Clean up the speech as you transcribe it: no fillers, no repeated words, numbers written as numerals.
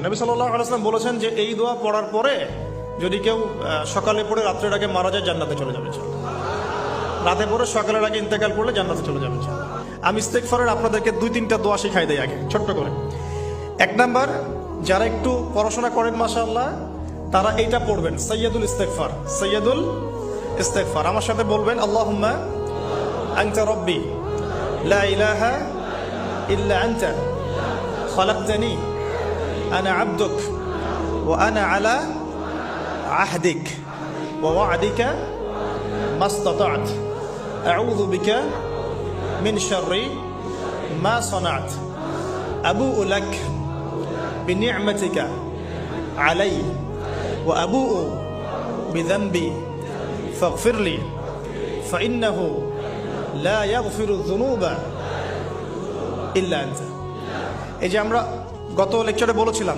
নবী সাল্লাল্লাহু আলাইহি ওয়াসাল্লাম বলেছেন যে এই দোয়া পড়ার পরে যদি কেউ সকালে পড়ে রাত্রের আগে মারা যায় জান্নাতে চলে যাবে, রাতে পড়ে সকালের আগে ইন্তেকাল করলে জান্নাতে চলে যাবে। আমি ইস্তেগফারের আপনাদেরকে 2-3টা দোয়া শিখাই দেই আগে ছোট্ট করে। 1 নাম্বার, যারা একটু পড়াশোনা করেন মাশাআল্লাহ তারা এইটা পড়বেন, সাইয়্যিদুল ইস্তেগফার। সাইয়্যিদুল ইস্তেগফার আমার সাথে বলবেন, আল্লাহুম্মা আনতা রাব্বি লা ইলাহা ইল্লা আনতা খালাকতানি আনা আবদুক ওয়া আনা আলা আহদিক ওয়া ওয়া'দিকা মাস্তাতা'ত আউযু বিকা মিন শাররি মা সানা'ত আবুউ লাক বিনি'মাতিকা আলাই ওয়া আবুউ বিযানবি ফাগফিরলি ফাইন্নাহু লা ইয়াগফিরুয যুনুবা ইল্লা আনতা। এই যে আমরা গত লেকচারে বলেছিলাম